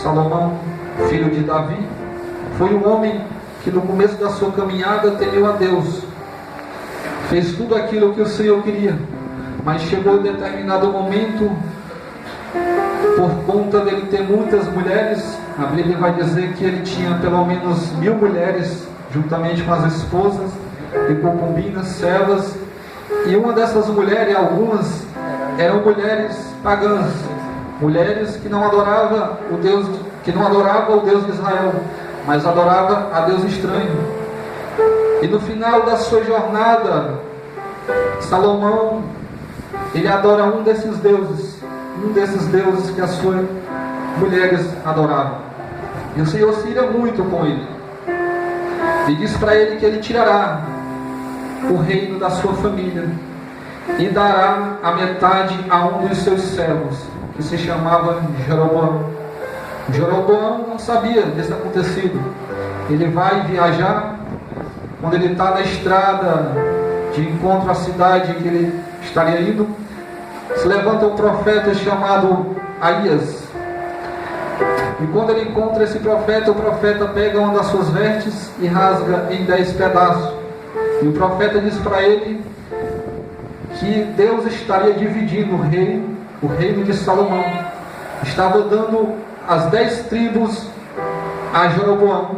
Salomão, filho de Davi, foi um homem que no começo da sua caminhada temeu a Deus, fez tudo aquilo que o Senhor queria, mas chegou em determinado momento, por conta dele ter muitas mulheres, a Bíblia vai dizer que ele tinha pelo menos 1000 mulheres, juntamente com as esposas e concubinas, servas, e uma dessas mulheres, algumas, eram mulheres pagãs, mulheres que não adoravam o Deus, de Israel, mas adorava a Deus estranho. E no final da sua jornada, Salomão, ele adora um desses deuses que as suas mulheres adoravam. E o Senhor se ira muito com ele, e diz para ele que ele tirará o reino da sua família e dará a metade a um dos seus servos, que se chamava Jeroboão. Jeroboão não sabia desse acontecido. Ele vai viajar. Quando ele está na estrada de encontro à cidade que ele estaria indo, se levanta um profeta chamado Aías. E quando ele encontra esse profeta, o profeta pega uma das suas vestes e rasga em 10 pedaços. E o profeta diz para ele que Deus estaria dividindo o reino de Salomão. Estava dando as 10 tribos a Jeroboão,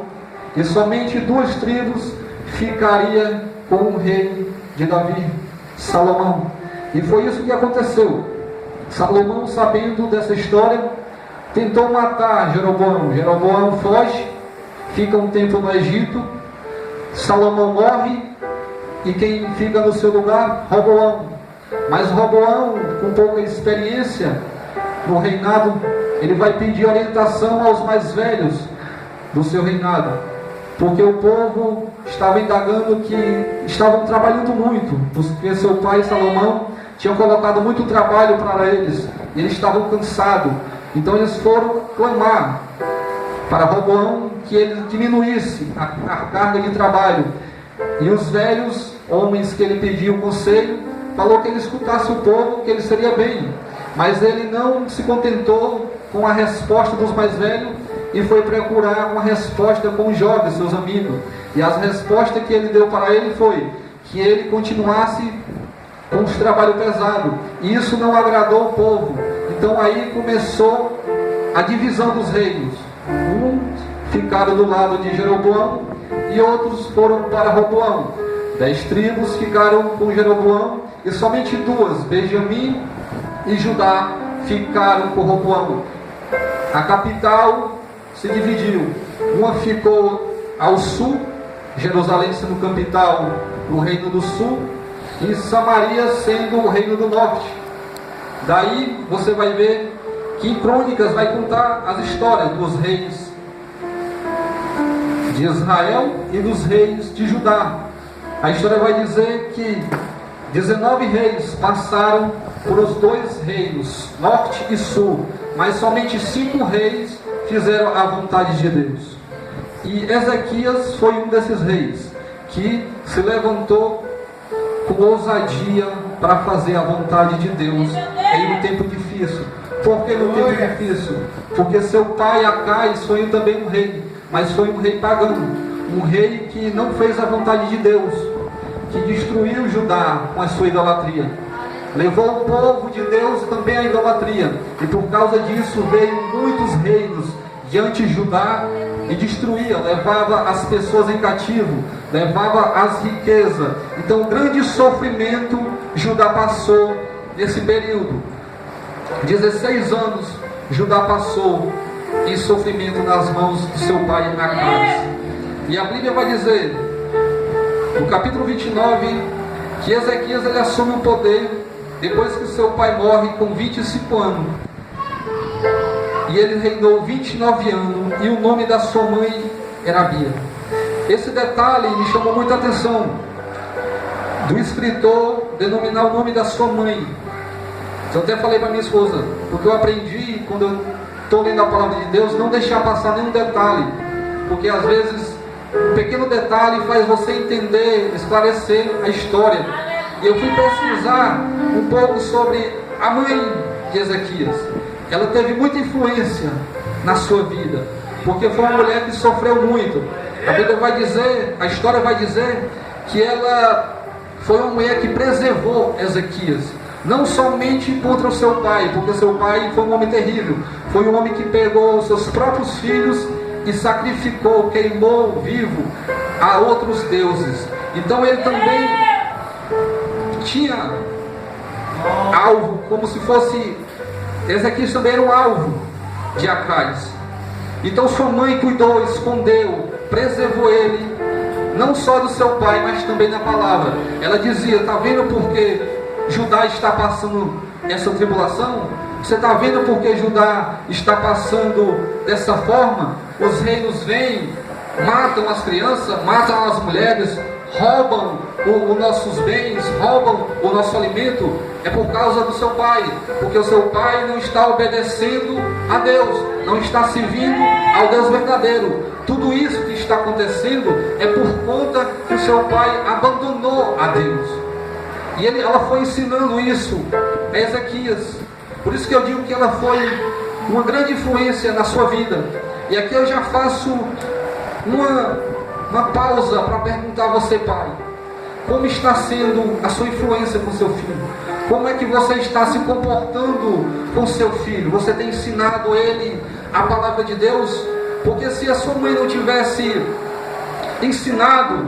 e somente 2 tribos ficaria com o rei de Davi, Salomão. E foi isso que aconteceu. Salomão, sabendo dessa história, tentou matar Jeroboão. Jeroboão foge, fica um tempo no Egito. Salomão morre, e quem fica no seu lugar? Roboão. Mas Roboão, com pouca experiência no reinado, ele vai pedir orientação aos mais velhos do seu reinado, porque o povo estava indagando que estavam trabalhando muito, porque seu pai Salomão tinha colocado muito trabalho para eles, e eles estavam cansados. Então eles foram clamar para Roboão que ele diminuísse a carga de trabalho. E os velhos homens que ele pediu conselho, falou que ele escutasse o povo, que ele seria bem. Mas ele não se contentou com a resposta dos mais velhos e foi procurar uma resposta com os jovens, seus amigos. E as respostas que ele deu para ele foi que ele continuasse com os trabalhos pesados. E isso não agradou o povo. Então aí começou a divisão dos reinos. Uns ficaram do lado de Jeroboão e outros foram para Roboão. 10 tribos ficaram com Jeroboão e somente 2, Benjamim e Judá, ficaram com Roboão. A capital se dividiu. Uma ficou ao sul, Jerusalém sendo capital no reino do sul, e Samaria sendo o reino do norte. Daí você vai ver que em Crônicas vai contar as histórias dos reis de Israel e dos reis de Judá. A história vai dizer que 19 reis passaram por os 2 reinos, norte e sul, mas somente 5 reis fizeram a vontade de Deus. E Ezequias foi um desses reis que se levantou com ousadia para fazer a vontade de Deus em um tempo difícil. Por que no tempo difícil? Porque seu pai Acais foi também um rei, mas foi um rei pagão, um rei que não fez a vontade de Deus, que destruiu Judá com a sua idolatria, levou o povo de Deus também à idolatria, e por causa disso veio muitos reinos diante de Judá e destruía, levava as pessoas em cativo, levava as riquezas. Então grande sofrimento Judá passou nesse período. 16 anos Judá passou em sofrimento nas mãos de seu pai Acais. E a Bíblia vai dizer no capítulo 29 que Ezequias ele assume o poder depois que seu pai morre com 25 anos, e ele reinou 29 anos, e o nome da sua mãe era Abia. Esse detalhe me chamou muita atenção do escritor denominar o nome da sua mãe. Eu até falei para minha esposa, porque eu aprendi, quando eu estou lendo a palavra de Deus, não deixar passar nenhum detalhe, porque às vezes um pequeno detalhe faz você entender, esclarecer a história. E eu fui pesquisar um pouco sobre a mãe de Ezequias. Ela teve muita influência na sua vida, porque foi uma mulher que sofreu muito. A Bíblia vai dizer, a história vai dizer que ela foi uma mulher que preservou Ezequias, não somente contra o seu pai, porque seu pai foi um homem terrível, foi um homem que pegou os seus próprios filhos e sacrificou, queimou vivo a outros deuses. Então ele também tinha alvo, como se fosse, Ezequias também era um alvo de Acais. Então sua mãe cuidou, escondeu, preservou ele, não só do seu pai, mas também na palavra. Ela dizia: está vendo porque Judá está passando essa tribulação? Você está vendo porque Judá está passando dessa forma? Os reinos vêm, matam as crianças, matam as mulheres, roubam os nossos bens, roubam o nosso alimento. É por causa do seu pai, porque o seu pai não está obedecendo a Deus, não está servindo ao Deus verdadeiro. Tudo isso que está acontecendo é por conta que o seu pai abandonou a Deus. E ela foi ensinando isso a Ezequias. Por isso que eu digo que ela foi uma grande influência na sua vida. E aqui eu já faço uma pausa para perguntar a você, pai: como está sendo a sua influência com seu filho? Como é que você está se comportando com seu filho? Você tem ensinado ele a palavra de Deus? Porque se a sua mãe não tivesse ensinado,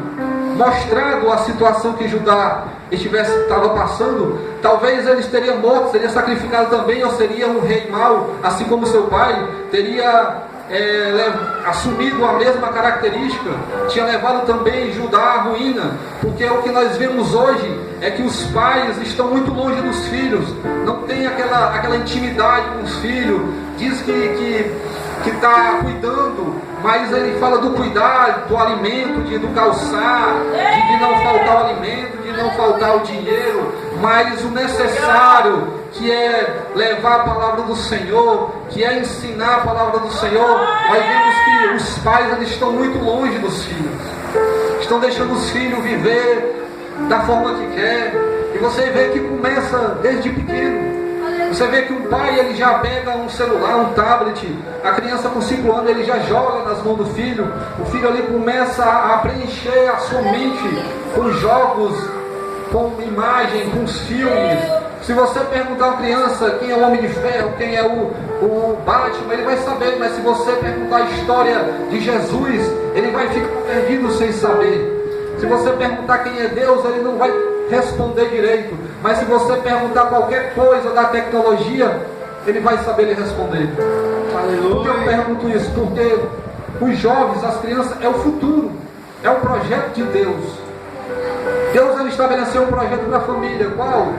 mostrado a situação que Judá estava passando, talvez eles teriam morto, seria sacrificado também, ou seria um rei mau, assim como seu pai teria assumido a mesma característica, tinha levado também Judá à ruína. Porque o que nós vemos hoje é que os pais estão muito longe dos filhos, não tem aquela intimidade com os filhos. Diz que está cuidando, mas ele fala do cuidar, do alimento, do calçar, de não faltar o alimento, de não faltar o dinheiro, mas o necessário, que é levar a palavra do Senhor, que é ensinar a palavra do Senhor. Nós vemos que os pais, eles estão muito longe dos filhos, estão deixando os filhos viver da forma que quer. E você vê que começa desde pequeno. Você vê que um pai, ele já pega um celular, um tablet, a criança com 5 anos, ele já joga nas mãos do filho. O filho ali começa a preencher a sua mente com jogos, com imagem, com os filmes. Se você perguntar a uma criança quem é o Homem de Ferro, quem é o Batman, ele vai saber. Mas se você perguntar a história de Jesus, ele vai ficar perdido sem saber. Se você perguntar quem é Deus, ele não vai responder direito. Mas se você perguntar qualquer coisa da tecnologia, ele vai saber lhe responder. Aleluia. Por que eu pergunto isso? Porque os jovens, as crianças, é o futuro, é o projeto de Deus. Deus, ele estabeleceu um projeto para a família. Qual?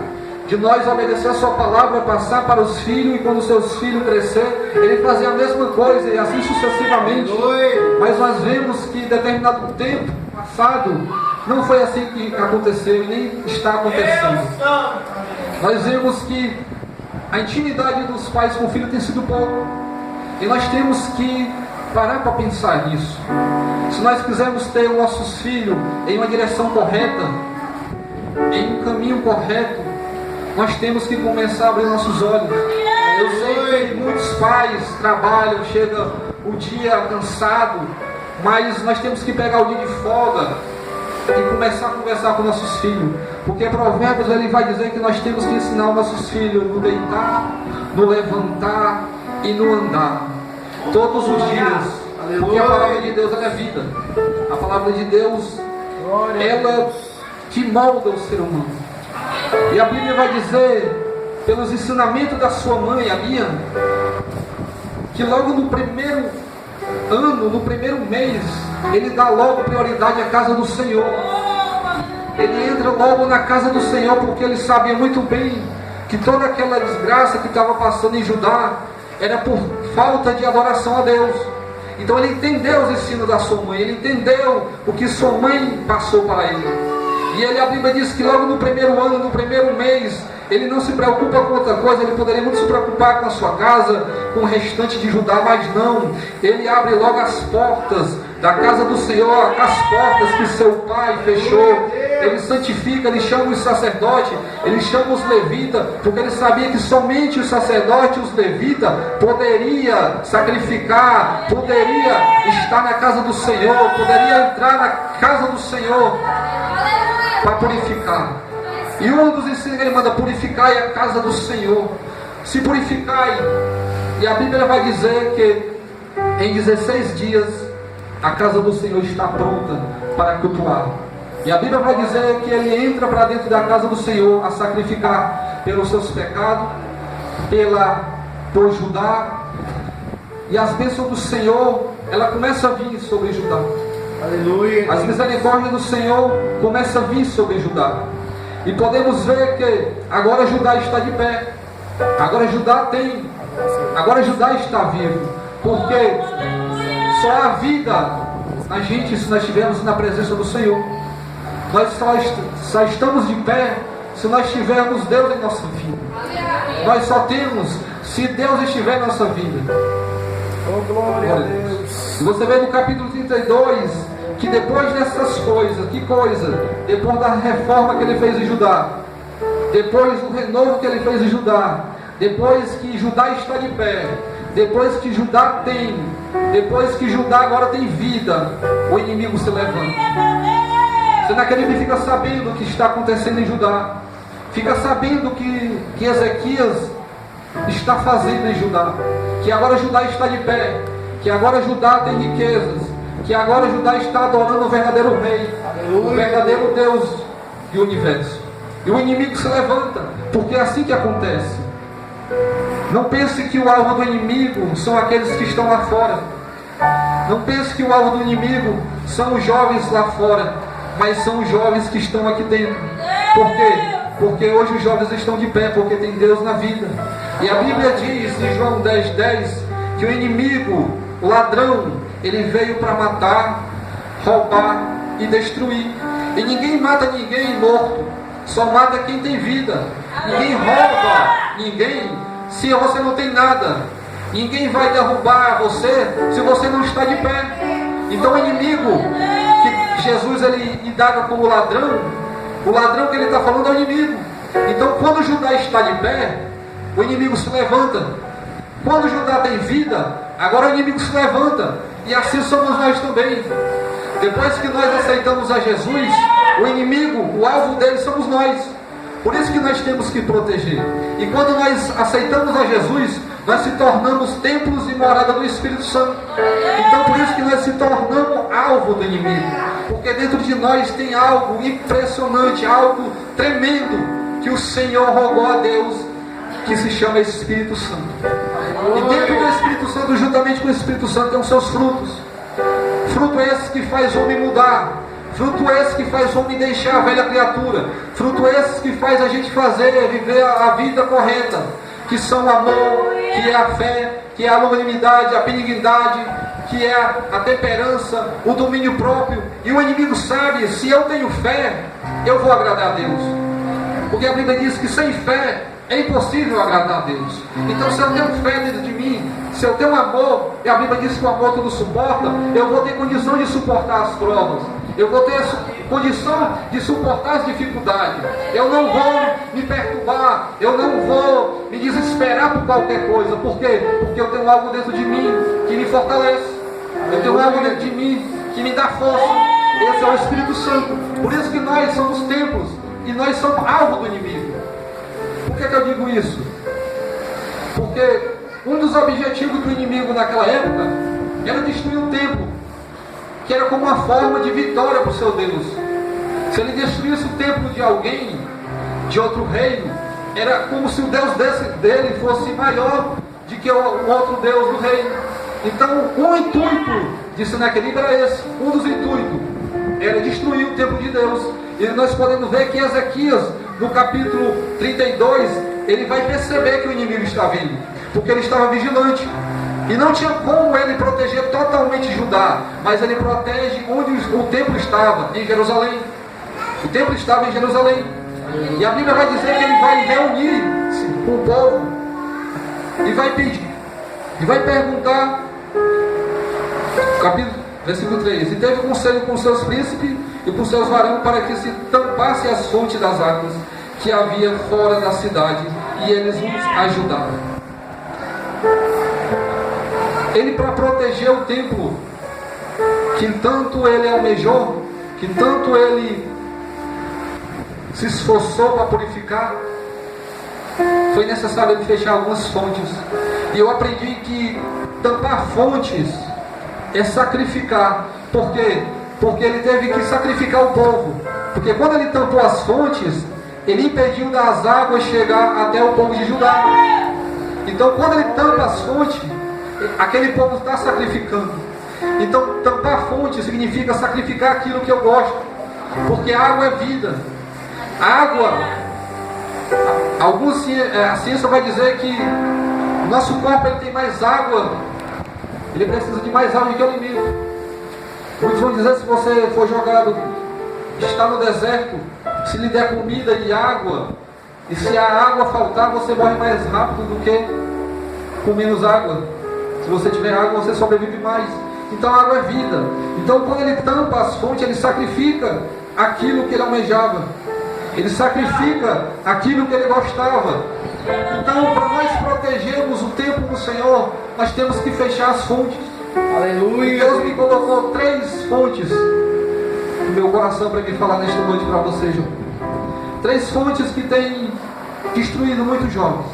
De nós obedecer a sua palavra, passar para os filhos, e quando os seus filhos crescer, ele fazer a mesma coisa, e assim sucessivamente. Mas nós vemos que em determinado tempo passado, não foi assim que aconteceu e nem está acontecendo. Nós vemos que a intimidade dos pais com o filho tem sido pouco. E nós temos que parar para pensar nisso. Se nós quisermos ter os nossos filhos em uma direção correta, em um caminho correto, nós temos que começar a abrir nossos olhos. Eu sei que muitos pais trabalham, chega o dia cansado, mas nós temos que pegar o dia de folga e começar a conversar com nossos filhos. Porque Provérbios, ele vai dizer que nós temos que ensinar os nossos filhos no deitar, no levantar e no andar, todos os dias. Porque a palavra de Deus, ela é vida. A palavra de Deus, ela que molda o ser humano. E a Bíblia vai dizer, pelos ensinamentos da sua mãe, a minha, que logo no primeiro ano, no primeiro mês, ele dá logo prioridade à casa do Senhor. Ele entra logo na casa do Senhor, porque ele sabia muito bem que toda aquela desgraça que estava passando em Judá era por falta de adoração a Deus. Então ele entendeu os ensinos da sua mãe, ele entendeu o que sua mãe passou para ele. E a Bíblia diz que logo no primeiro ano, no primeiro mês, ele não se preocupa com outra coisa. Ele poderia muito se preocupar com a sua casa, com o restante de Judá, mas não. Ele abre logo as portas da casa do Senhor, as portas que seu pai fechou. ele santifica, ele chama os sacerdotes, ele chama os levitas, porque ele sabia que somente os sacerdotes e os levitas poderia sacrificar, poderia estar na casa do Senhor, poderia entrar na casa do Senhor para purificar. E um dos ensinos que ele manda: purificai a casa do Senhor, se purificai. E a Bíblia vai dizer que em 16 dias a casa do Senhor está pronta para cultuar. E a Bíblia vai dizer que ele entra para dentro da casa do Senhor a sacrificar pelos seus pecados, por Judá. E as bênçãos do Senhor, ela começa a vir sobre Judá. Aleluia. As misericórdias do Senhor começam a vir sobre Judá. E podemos ver que agora Judá está de pé. Agora Judá está vivo. Porque só há vida na gente se nós estivermos na presença do Senhor. Nós só estamos de pé se nós tivermos Deus em nossa vida. Nós só temos se Deus estiver em nossa vida. Oh, glória a Deus. E você vê no capítulo 32 que depois dessas coisas, depois da reforma que ele fez em Judá, depois do renovo que ele fez em Judá, depois que Judá está de pé, depois que Judá agora tem vida, o inimigo se levanta. Senaqueribe fica sabendo o que está acontecendo em Judá, fica sabendo que Ezequias está fazendo em Judá, que agora Judá está de pé, que agora Judá tem riquezas, que agora Judá está adorando o verdadeiro rei, o verdadeiro Deus do universo. E o inimigo se levanta, porque é assim que acontece. Não pense que o alvo do inimigo são aqueles que estão lá fora. Não pense que o alvo do inimigo são os jovens lá fora, mas são os jovens que estão aqui dentro. Por quê? Porque hoje os jovens estão de pé, porque tem Deus na vida. E a Bíblia diz em João 10:10 que o inimigo, o ladrão, ele veio para matar, roubar e destruir. E ninguém mata ninguém morto, só mata quem tem vida. Ninguém rouba ninguém se você não tem nada. Ninguém vai derrubar você se você não está de pé. Então o inimigo que Jesus ele indaga como ladrão, o ladrão que ele está falando é o inimigo. Então quando Judá está de pé, o inimigo se levanta. Quando Judá tem vida, agora o inimigo se levanta. E assim somos nós também. Depois que nós aceitamos a Jesus, o inimigo, o alvo dele somos nós. Por isso que nós temos que proteger. E quando nós aceitamos a Jesus, nós se tornamos templos e morada do Espírito Santo. Então por isso que nós se tornamos alvo do inimigo. Porque dentro de nós tem algo impressionante, algo tremendo, que o Senhor rogou a Deus, que se chama Espírito Santo. E dentro do Espírito Santo, juntamente com o Espírito Santo, tem os seus frutos. Fruto esse que faz o homem mudar. Fruto esse que faz o homem deixar a velha criatura. Fruto esse que faz a gente viver a vida correta. Que são o amor, que é a fé, que é a longanimidade, a benignidade, que é a temperança, o domínio próprio. E o inimigo sabe, se eu tenho fé, eu vou agradar a Deus. Porque a Bíblia diz que sem fé é impossível agradar a Deus. Então se eu tenho fé dentro de mim, se eu tenho amor, e a Bíblia diz que o amor tudo suporta, eu vou ter condição de suportar as provas. Eu vou ter condição de suportar as dificuldades. Eu não vou me perturbar. Eu não vou me desesperar por qualquer coisa. Por quê? Porque eu tenho algo dentro de mim que me fortalece. Eu tenho algo dentro de mim que me dá força. Esse é o Espírito Santo. Por isso que nós somos templos e nós somos alvo do inimigo. Por que eu digo isso? Porque um dos objetivos do inimigo naquela época era destruir o templo, que era como uma forma de vitória para o seu Deus. Se ele destruísse o templo de alguém, de outro reino, era como se o Deus dele fosse maior do que o outro Deus do reino. Então o intuito de Senaqueribe era esse. Um dos intuitos era destruir o templo de Deus. E nós podemos ver que Ezequias, no capítulo 32, ele vai perceber que o inimigo está vindo, porque ele estava vigilante. E não tinha como ele proteger totalmente Judá, mas ele protege onde o templo estava, em Jerusalém. O templo estava em Jerusalém. E a Bíblia vai dizer que ele vai reunir o povo e vai pedir, e vai perguntar, versículo 3: e teve conselho com seus príncipes e por seus varais para que se tampasse as fontes das águas que havia fora da cidade, e eles os ajudaram. Ele, para proteger o templo, que tanto ele almejou, que tanto ele se esforçou para purificar, foi necessário ele fechar algumas fontes. E eu aprendi que tampar fontes é sacrificar. Por quê? Porque ele teve que sacrificar o povo. Porque quando ele tampou as fontes, ele impediu das águas chegar até o povo de Judá. Então, quando ele tampa as fontes, aquele povo está sacrificando. Então, tampar fonte significa sacrificar aquilo que eu gosto. Porque a água é vida. A água, a ciência vai dizer que o nosso corpo ele tem mais água, ele precisa de mais água do que alimento. Muitos vão dizer, se você for jogado, está no deserto, se lhe der comida e água, e se a água faltar, você morre mais rápido do que com menos água. Se você tiver água, você sobrevive mais. Então a água é vida. Então quando ele tampa as fontes, ele sacrifica aquilo que ele almejava. Ele sacrifica aquilo que ele gostava. Então, para nós protegermos o templo do Senhor, nós temos que fechar as fontes. Aleluia. Deus me colocou 3 fontes no meu coração para me falar nesta noite para vocês. 3 fontes que têm destruído muitos jovens.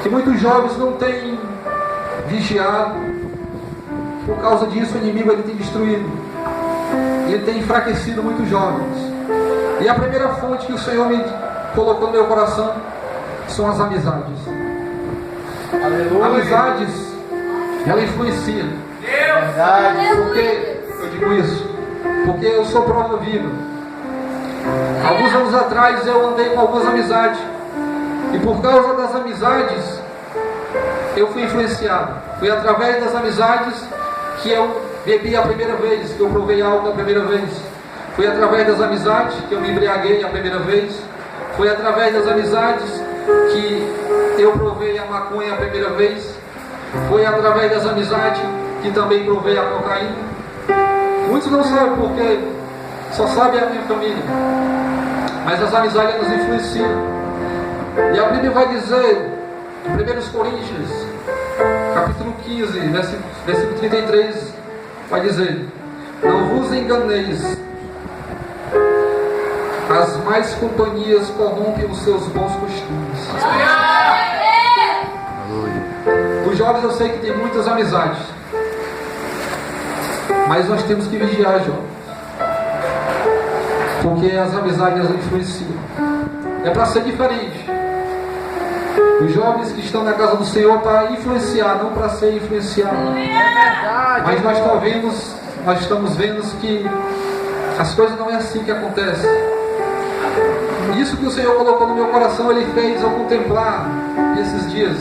Que muitos jovens não têm vigiado. Por causa disso, o inimigo ele tem destruído. Ele tem enfraquecido muitos jovens. E a primeira fonte que o Senhor me colocou no meu coração são as amizades. Aleluia. Amizades, ela influencia. Por que eu digo isso? Porque eu sou prova viva. Alguns anos atrás eu andei com algumas amizades. E por causa das amizades, eu fui influenciado. Foi através das amizades que eu bebi a primeira vez, que eu provei álcool a primeira vez. Foi através das amizades que eu me embriaguei a primeira vez. Foi através das amizades que eu provei a maconha a primeira vez. Foi através das amizades que também provei a cocaína. Muitos não sabem porque só sabe a minha família. Mas as amizades nos influenciam. E a Bíblia vai dizer, em 1 Coríntios, capítulo 15, versículo 33, vai dizer: não vos enganeis, as más companhias corrompem os seus bons costumes. Os jovens, eu sei que tem muitas amizades, mas nós temos que vigiar, jovens, porque as amizades as influenciam. É para ser diferente. Os jovens que estão na casa do Senhor para influenciar, não para ser influenciado. Mas nós estamos vendo que as coisas não é assim que acontecem. Isso que o Senhor colocou no meu coração, Ele fez eu contemplar esses dias.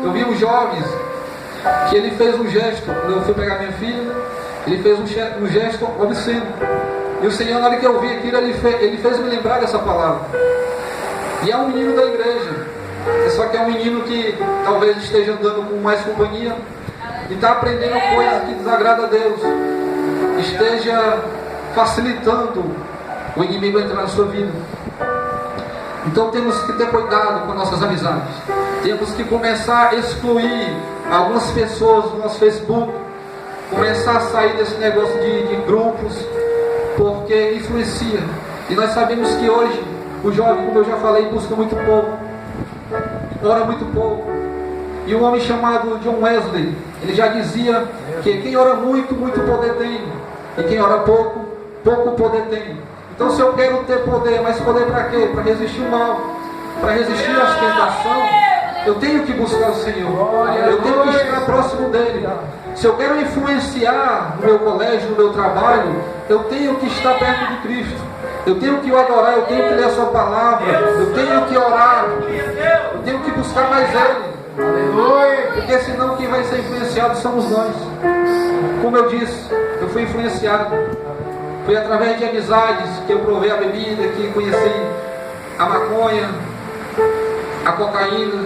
Eu vi uns jovens que ele fez um gesto, quando eu fui pegar minha filha, ele fez um gesto obsceno. E o Senhor, na hora que eu vi aquilo, ele fez me lembrar dessa palavra. E é um menino da igreja. Só que é um menino que talvez esteja andando com mais companhia e está aprendendo coisas que desagradam a Deus. Esteja facilitando o inimigo entrar na sua vida. Então temos que ter cuidado com nossas amizades. Temos que começar a excluir algumas pessoas do nosso Facebook. Começar a sair desse negócio de grupos, porque influencia. E nós sabemos que hoje o jovem, como eu já falei, busca muito pouco, ora muito pouco. E um homem chamado John Wesley, ele já dizia que quem ora muito, muito poder tem. E quem ora pouco, pouco poder tem. Então, se eu quero ter poder, mas poder para quê? Para resistir o mal, para resistir às tentações, eu tenho que buscar o Senhor. Eu tenho que estar próximo dEle. Se eu quero influenciar no meu colégio, no meu trabalho, eu tenho que estar perto de Cristo. Eu tenho que o adorar, eu tenho que ler a sua palavra, eu tenho que orar, eu tenho que buscar mais Ele. Porque senão quem vai ser influenciado somos nós. Como eu disse, eu fui influenciado. Foi através de amizades que eu provei a bebida, que conheci a maconha, a cocaína.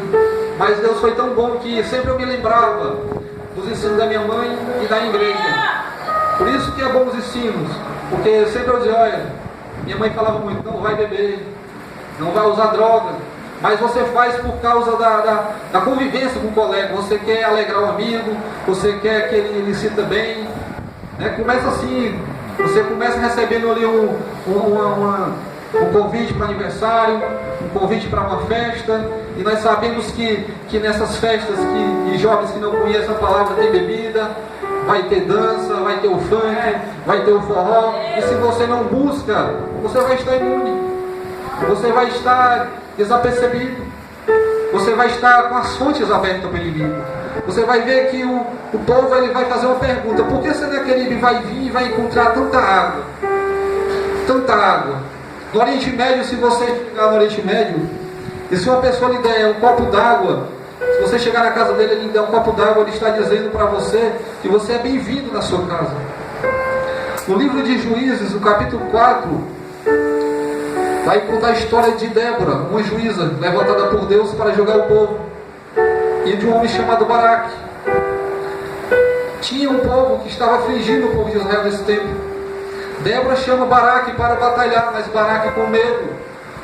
Mas Deus foi tão bom que sempre eu me lembrava dos ensinos da minha mãe e da igreja. Por isso que é bom os ensinos. Porque sempre eu dizia, olha, minha mãe falava muito, não vai beber, não vai usar droga, mas você faz por causa da convivência com o colega, você quer alegrar o amigo, você quer que ele se sinta bem, né? Começa assim, você começa recebendo ali um convite para aniversário, um convite para uma festa, e nós sabemos que nessas festas de jovens que não conhecem a palavra tem bebida, vai ter dança, vai ter o funk, vai ter o forró, e se você não busca, você vai estar imune, você vai estar desapercebido, você vai estar com as fontes abertas para o inimigo. Você vai ver que o povo ele vai fazer uma pergunta: por que Senaqueribe vai vir e vai encontrar tanta água? Tanta água. No Oriente Médio, se você chegar no Oriente Médio, e se uma pessoa lhe der um copo d'água, se você chegar na casa dele e lhe der um copo d'água, ele está dizendo para você que você é bem-vindo na sua casa. No livro de Juízes, no capítulo 4, vai contar a história de Débora, uma juíza levantada por Deus para julgar o povo, e de um homem chamado Baraque. Tinha um povo que estava afligindo o povo de Israel nesse tempo. Débora chama Baraque para batalhar, mas Baraque, com medo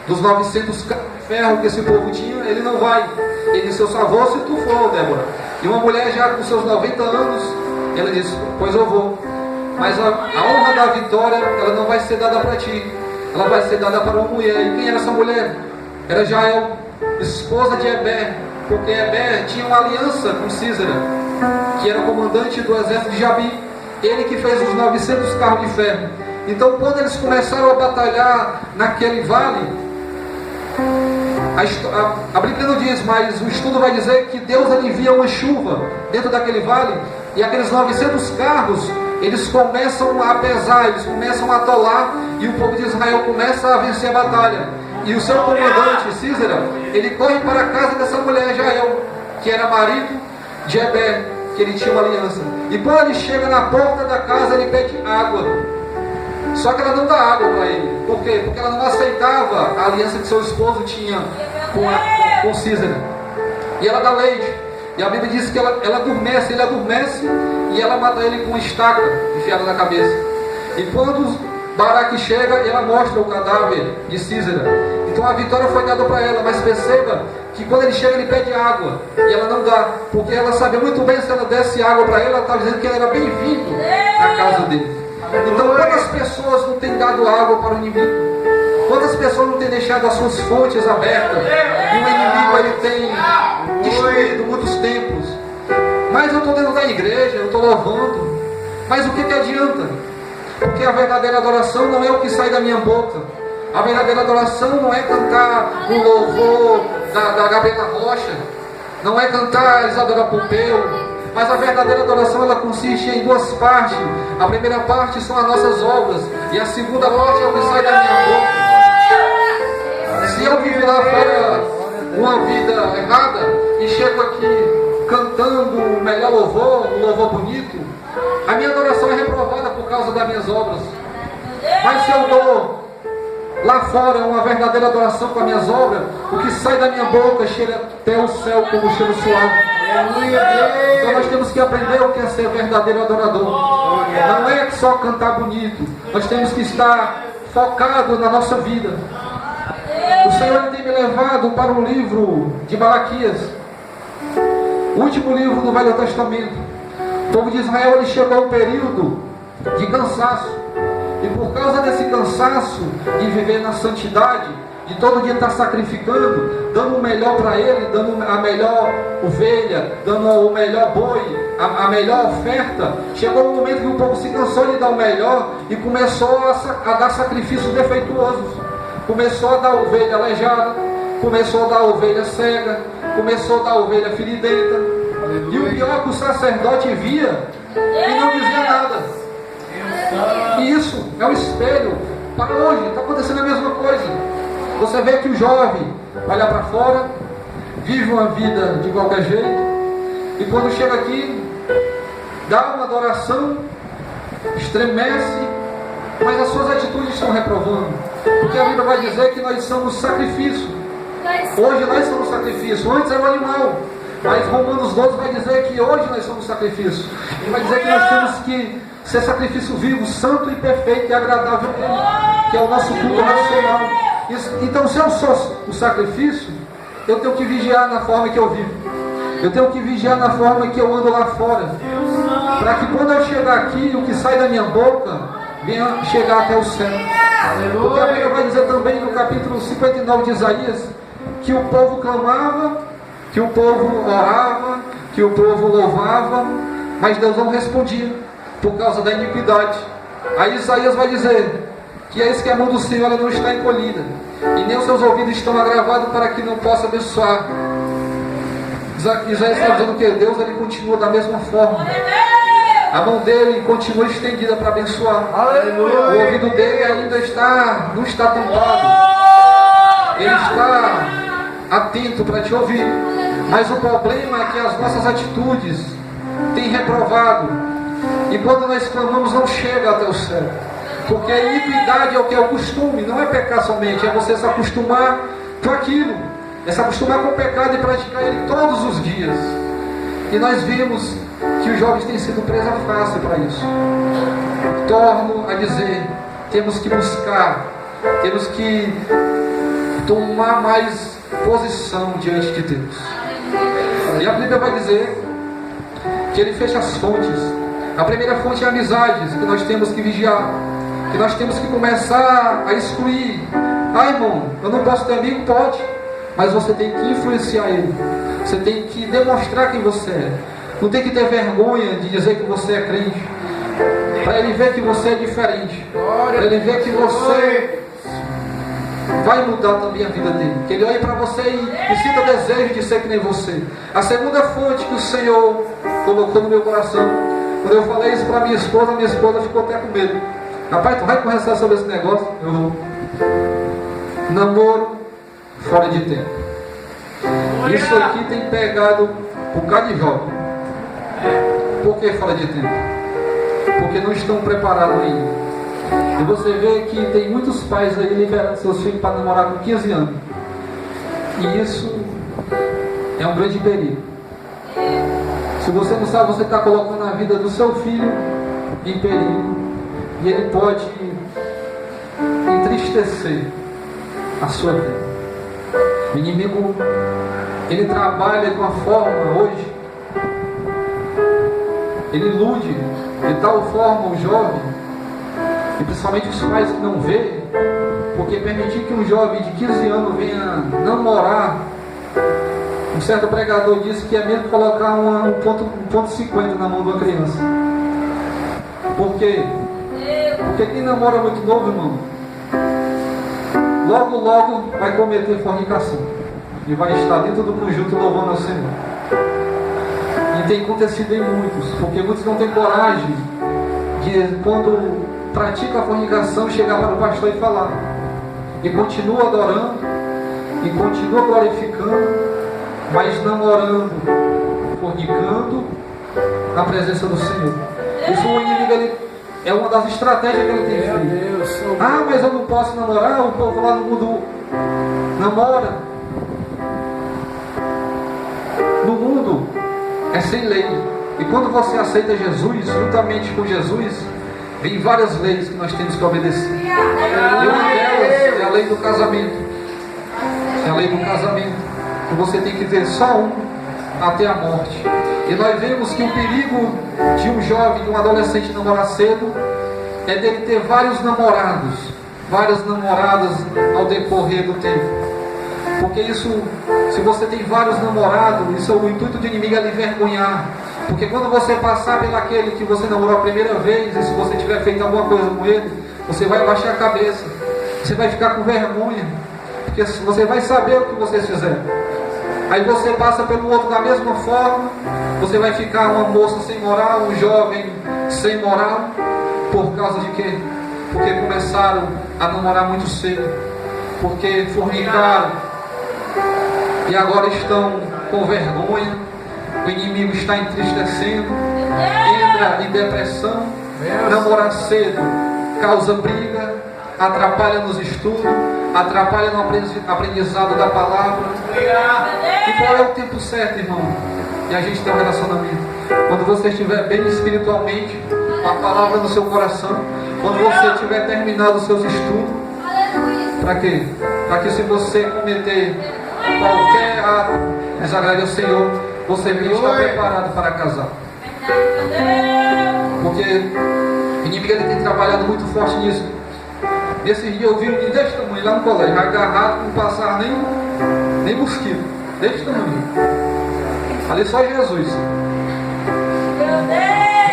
dos 900 carros de ferro que esse povo tinha, ele não vai. Ele disse: eu só vou se tu for, Débora. E uma mulher já com seus 90 anos, ela disse: pois eu vou. Mas a honra da vitória, ela não vai ser dada para ti, ela vai ser dada para uma mulher. E quem era essa mulher? Era Jael, esposa de Eber, porque Eber tinha uma aliança com Sísera, que era comandante do exército de Jabi, ele que fez os 900 carros de ferro. Então, quando eles começaram a batalhar naquele vale, a Bíblia não diz, mas o estudo vai dizer que Deus envia uma chuva dentro daquele vale, e aqueles 900 carros, eles começam a pesar, eles começam a atolar, e o povo de Israel começa a vencer a batalha. E o seu comandante, Sísera, ele corre para a casa dessa mulher, Jael, que era marido de Eber, que ele tinha uma aliança. E quando ele chega na porta da casa, ele pede água. Só que ela não dá água para ele. Por quê? Porque ela não aceitava a aliança que seu esposo tinha com Sísera. E ela dá leite. E a Bíblia diz que ele adormece e ela mata ele com uma estaca enfiada na cabeça. E quando Baraque chega, ela mostra o cadáver de Sísera. Então a vitória foi dada para ela, mas perceba que quando ele chega, ele pede água, e ela não dá, porque ela sabia muito bem, se ela desse água para ele, ela estava dizendo que ele era bem-vindo na casa dele. Então, quantas pessoas não têm dado água para o inimigo? Quantas pessoas não têm deixado as suas fontes abertas? E o inimigo ele tem destruído muitos templos. Mas eu estou dentro da igreja, eu estou louvando. Mas o que adianta? Porque a verdadeira adoração não é o que sai da minha boca. A verdadeira adoração não é cantar um louvor da Gabriela Rocha, não é cantar Isadora Pompeu, mas a verdadeira adoração ela consiste em duas partes. A primeira parte são as nossas obras, e a segunda parte é o que sai da minha boca. Se eu viver lá fora uma vida errada e chego aqui cantando o melhor louvor, um louvor bonito, a minha adoração é reprovada por causa das minhas obras. Mas se eu dou lá fora uma verdadeira adoração com as minhas obras, o que sai da minha boca cheira até o céu como cheiro suave. Então nós temos que aprender o que é ser verdadeiro adorador. Não é só cantar bonito, nós temos que estar focado na nossa vida. O Senhor tem me levado para o livro de Malaquias, o último livro do Velho Testamento. O povo de Israel ele chegou a um período de cansaço, e por causa desse cansaço de viver na santidade, de todo dia estar sacrificando, dando o melhor para ele, dando a melhor ovelha, dando o melhor boi, a melhor oferta, chegou um momento que o povo se cansou de dar o melhor e começou a dar sacrifícios defeituosos. Começou a dar ovelha aleijada, começou a dar ovelha cega, começou a dar ovelha feridenta. E o pior é que o sacerdote via e não dizia nada. E isso é um espelho para hoje. Está acontecendo a mesma coisa. Você vê que o jovem vai lá para fora, vive uma vida de qualquer jeito, e quando chega aqui, dá uma adoração, estremece, mas as suas atitudes estão reprovando. Porque a Bíblia vai dizer que nós somos sacrifício. Hoje nós somos sacrifício. Antes era o animal. Mas Romanos 12 vai dizer que hoje nós somos sacrifício. Ele vai dizer que nós temos que ser sacrifício vivo, santo e perfeito e agradável a Ele, que é o nosso culto racional. Então, se eu sou o sacrifício, eu tenho que vigiar na forma que eu vivo. Eu tenho que vigiar na forma que eu ando lá fora. Para que quando eu chegar aqui, o que sai da minha boca venha chegar até o céu. Porque a Bíblia vai dizer também no capítulo 59 de Isaías que o povo clamava, que o povo orava, que o povo louvava, mas Deus não respondia por causa da iniquidade. Aí Isaías vai dizer que eis que a mão do Senhor ela não está encolhida, e nem os seus ouvidos estão agravados para que não possa abençoar. Isaías está dizendo que Deus ele continua da mesma forma. A mão dele continua estendida para abençoar. Aleluia. O ouvido dele ainda não está tampado. Ele está atento para te ouvir. Mas o problema é que as nossas atitudes têm reprovado. E quando nós clamamos, não chega até o céu. Porque a iniquidade é o que é o costume. Não é pecar somente, é você se acostumar com aquilo. É se acostumar com o pecado e praticar ele todos os dias. E nós vimos que os jovens têm sido presa fácil para isso. Torno a dizer, temos que buscar, temos que tomar mais posição diante de Deus. E a Bíblia vai dizer que Ele fecha as fontes. A primeira fonte é amizades, que nós temos que vigiar, que nós temos que começar a excluir. Ah, irmão, eu não posso ter amigo? Pode, mas você tem que influenciar ele. Você tem que demonstrar quem você é. Não tem que ter vergonha de dizer que você é crente. Para ele ver que você é diferente. Para ele ver que você vai mudar também a vida dele. Que ele olhe para você e sinta desejo de ser que nem você. A segunda fonte que o Senhor colocou no meu coração, quando eu falei isso para minha esposa ficou até com medo. Rapaz, tu vai conversar sobre esse negócio? Eu vou. Namoro fora de tempo. Isso aqui tem pegado um bocado de jovem. Por que fora de tempo? Porque não estão preparados ainda. E você vê que tem muitos pais aí liberando seus filhos para namorar com 15 anos. E isso é um grande perigo. Se você não sabe, você está colocando a vida do seu filho em perigo. E ele pode entristecer a sua vida. O inimigo, ele trabalha de uma forma hoje, ele ilude de tal forma o jovem, e principalmente os pais que não vê, porque permitir que um jovem de 15 anos venha namorar, um certo pregador disse que é mesmo colocar um ponto 50 na mão de uma criança. Por quê? Porque quem namora muito novo, irmão, logo vai cometer fornicação e vai estar dentro do conjunto louvando ao Senhor. E tem acontecido em muitos, porque muitos não têm coragem de, quando pratica a fornicação, chegar para o pastor e falar, e continua adorando e continua glorificando, mas namorando, fornicando na presença do Senhor. Isso o inimigo é uma das estratégias que ele tem feito. Ah, mas eu não posso namorar, o povo lá no mundo namora. No mundo é sem lei. E quando você aceita Jesus, juntamente com Jesus, vem várias leis que nós temos que obedecer. E uma delas é a lei do casamento. É a lei do casamento. Que você tem que ter só um até a morte. E nós vemos que o perigo de um jovem, de um adolescente namorar cedo, é dele ter vários namorados, várias namoradas ao decorrer do tempo. Porque isso, se você tem vários namorados, isso é o intuito do inimigo, é lhe envergonhar. Porque quando você passar pelaquele que você namorou a primeira vez, e se você tiver feito alguma coisa com ele, você vai abaixar a cabeça, você vai ficar com vergonha, porque você vai saber o que vocês fizeram. Aí você passa pelo outro da mesma forma, você vai ficar uma moça sem moral, um jovem sem moral, por causa de quê? Porque começaram a namorar muito cedo, porque fornicaram, e agora estão com vergonha, o inimigo está entristecendo, entra em depressão. Namorar cedo causa briga, atrapalha nos estudos, atrapalha no aprendizado da palavra. E qual é o tempo certo, irmão? E a gente tem um relacionamento. Quando você estiver bem espiritualmente, a palavra no seu coração, quando você tiver terminado os seus estudos, para quê? Para que se você cometer qualquer ato desagrade ao Senhor, você venha estar preparado para casar. Porque o inimigo ele tem trabalhado muito forte nisso. Nesse dia eu vi um menino desse tamanho lá no colégio, agarrado, não passar nem mosquito, desse tamanho. Ali só Jesus.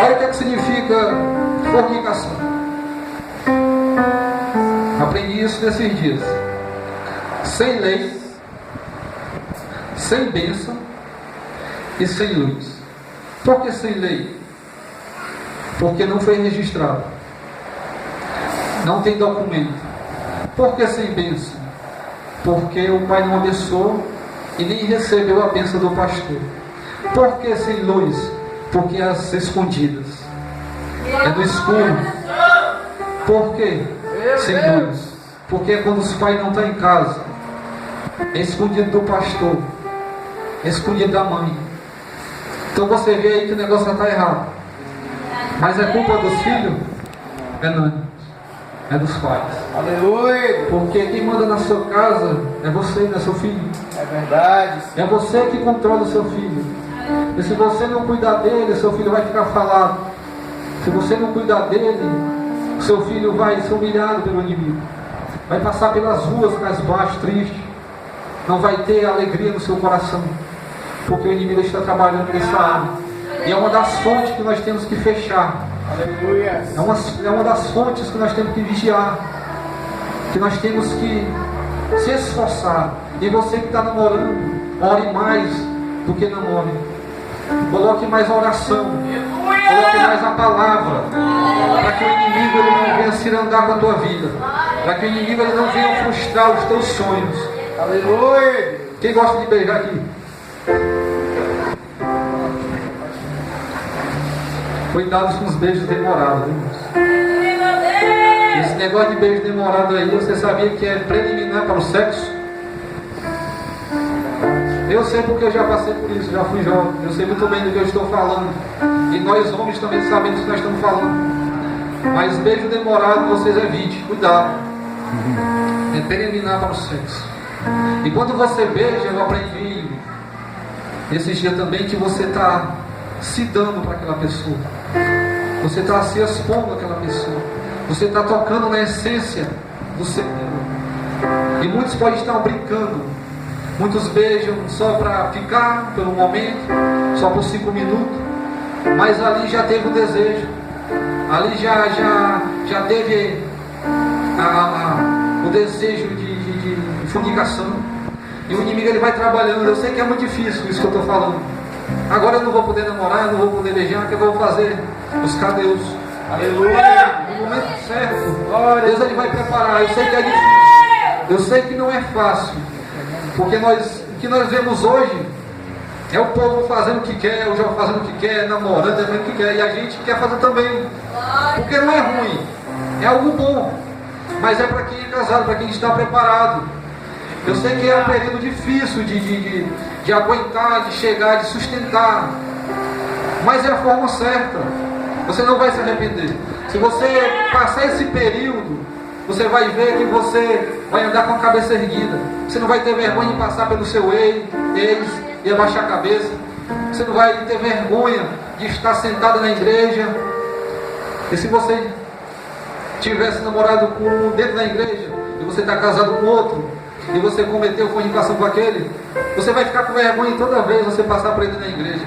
Olha o que significa fornicação. Aprendi isso nesses dias. Sem lei, sem bênção e sem luz. Por que sem lei? Porque não foi registrado. Não tem documento. Por que sem bênção? Porque o pai não abençoou e nem recebeu a bênção do pastor. Por que sem luz? Porque as escondidas. É do escuro. Por que sem luz? Porque quando os pais não estão em casa, é escondido do pastor, é escondido da mãe. Então você vê aí que o negócio está errado. Mas é culpa dos filhos? Não. É dos pais. Aleluia. Porque quem manda na sua casa é você, não é seu filho. É verdade. É você que controla o seu filho. E se você não cuidar dele, seu filho vai ficar falado. Se você não cuidar dele, seu filho vai ser humilhado pelo inimigo. Vai passar pelas ruas cabisbaixo, triste. Não vai ter alegria no seu coração. Porque o inimigo está trabalhando nessa área. E é uma das fontes que nós temos que fechar. Aleluia. É uma das fontes que nós temos que vigiar. Que nós temos que se esforçar. E você que está namorando, ore mais do que namore. Coloque mais a oração. Coloque mais a palavra. Para que o inimigo ele não venha cirandar com a tua vida. Para que o inimigo ele não venha frustrar os teus sonhos. Aleluia. Quem gosta de beijar aqui? Cuidado com os beijos demorados, irmãos. Esse negócio de beijo demorado aí, você sabia que é preliminar para o sexo? Eu sei porque eu já passei por isso, já fui jovem. Eu sei muito bem do que eu estou falando. E nós homens também sabemos do que nós estamos falando. Mas beijo demorado, vocês evitem, cuidado. É preliminar para o sexo. E quando você beija, eu aprendi esses dias também que você está se dando para aquela pessoa. Você está se expondo àquela pessoa. Você está tocando na essência do ser. E muitos podem estar brincando. Muitos beijam só para ficar pelo momento, só por 5 minutos. Mas ali já teve o desejo. Ali já teve o desejo de fornicação. E o inimigo ele vai trabalhando. Eu sei que é muito difícil isso que eu estou falando. Agora eu não vou poder namorar, eu não vou poder beijar. O que eu vou fazer? Buscar Deus. Aleluia. No momento certo, Deus ele vai preparar. Eu sei que é difícil. Eu sei que não é fácil. Porque o que nós vemos hoje é o povo fazendo o que quer, o jovem fazendo o que quer, namorando, fazendo o que quer. E a gente quer fazer também. Porque não é ruim. É algo bom. Mas é para quem é casado, para quem está preparado. Eu sei que é um período difícil de aguentar, de chegar, de sustentar. Mas é a forma certa. Você não vai se arrepender. Se você passar esse período, você vai ver que você vai andar com a cabeça erguida. Você não vai ter vergonha de passar pelo seu ex e abaixar a cabeça. Você não vai ter vergonha de estar sentado na igreja. E se você tivesse namorado com um dentro da igreja e você está casado com outro e você cometeu fornicação com aquele, você vai ficar com vergonha toda vez você passar por ele na igreja.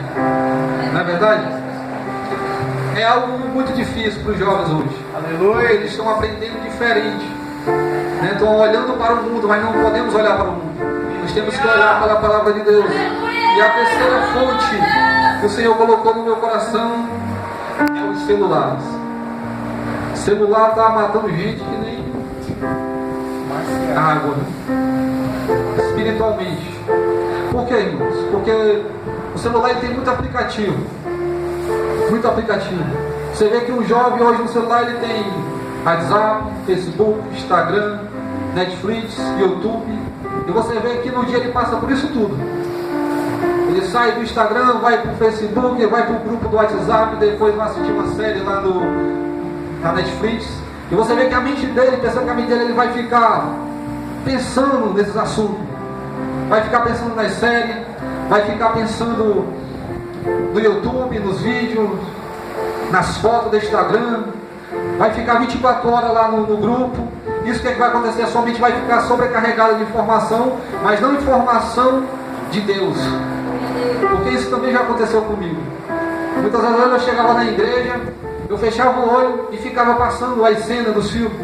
Não é verdade? É algo muito difícil para os jovens hoje. Aleluia. Eles estão aprendendo diferente. Né? Estão olhando para o mundo, mas não podemos olhar para o mundo. Nós temos que olhar para a palavra de Deus. E a terceira fonte que o Senhor colocou no meu coração é os celulares. O celular está matando gente que nem água, né? Espiritualmente. Por que, irmãos? Porque o celular ele tem muito aplicativo. Muito aplicativo. Você vê que um jovem hoje no celular ele tem WhatsApp, Facebook, Instagram, Netflix, YouTube, e você vê que no dia ele passa por isso tudo. Ele sai do Instagram, vai para o Facebook, vai para o grupo do WhatsApp, depois vai assistir uma série lá na Netflix, e você vê que a mente dele, pensando que a mente dele, ele vai ficar pensando nesses assuntos, vai ficar pensando nas séries, vai ficar pensando no YouTube, nos vídeos, nas fotos do Instagram, vai ficar 24 horas lá no grupo. Isso que vai acontecer? A sua mente vai ficar sobrecarregada de informação, mas não informação de Deus, porque isso também já aconteceu comigo. Muitas vezes eu chegava na igreja, eu fechava o olho e ficava passando as cenas dos filmes.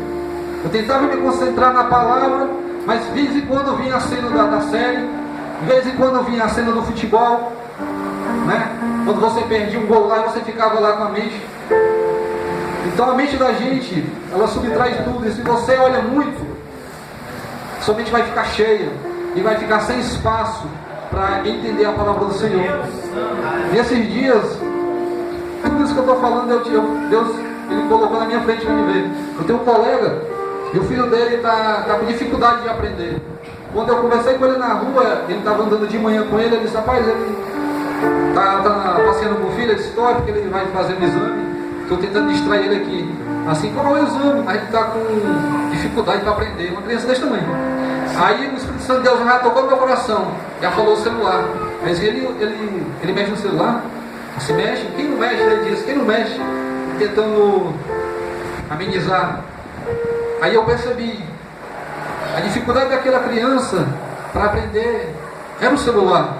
Eu tentava me concentrar na palavra, mas de vez em quando vinha a cena da série, de vez em quando vinha a cena do futebol, né? Quando você perdia um gol lá e você ficava lá com a mente. Então a mente da gente, ela subtrai tudo, e se você olha muito, sua mente vai ficar cheia e vai ficar sem espaço para entender a palavra do Senhor. Nesses dias, tudo isso que eu estou falando, Deus ele colocou na minha frente para me ver. Eu tenho um colega e o filho dele está com dificuldade de aprender. Quando eu conversei com ele na rua, ele estava andando de manhã com ele disse: rapaz, ele está passeando com o filho, ele disse: porque ele vai fazer um exame. Estou tentando distrair ele aqui. Assim, qual é o exame? Mas ele está com dificuldade para aprender. Uma criança desse tamanho. Aí o Espírito Santo de Deus já tocou no meu coração. Já falou o celular. Mas ele mexe no celular? Se mexe? Quem não mexe? Ele diz: quem não mexe? Tentando amenizar. Aí eu percebi a dificuldade daquela criança para aprender era o celular.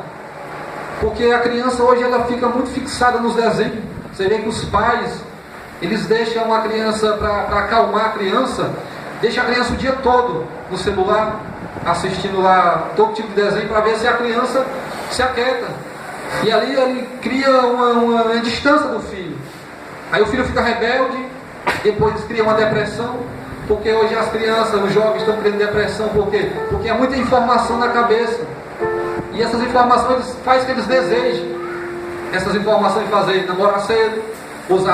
Porque a criança hoje ela fica muito fixada nos desenhos. Você vê que os pais, eles deixam a criança, para acalmar a criança, deixa a criança o dia todo no celular, assistindo lá todo tipo de desenho, para ver se a criança se aquieta. E ali ele cria uma distância do filho. Aí o filho fica rebelde, depois cria uma depressão, porque hoje as crianças, os jovens estão criando depressão, por quê? Porque é muita informação na cabeça. E essas informações fazem que eles desejem. Essas informações fazem namorar cedo, usar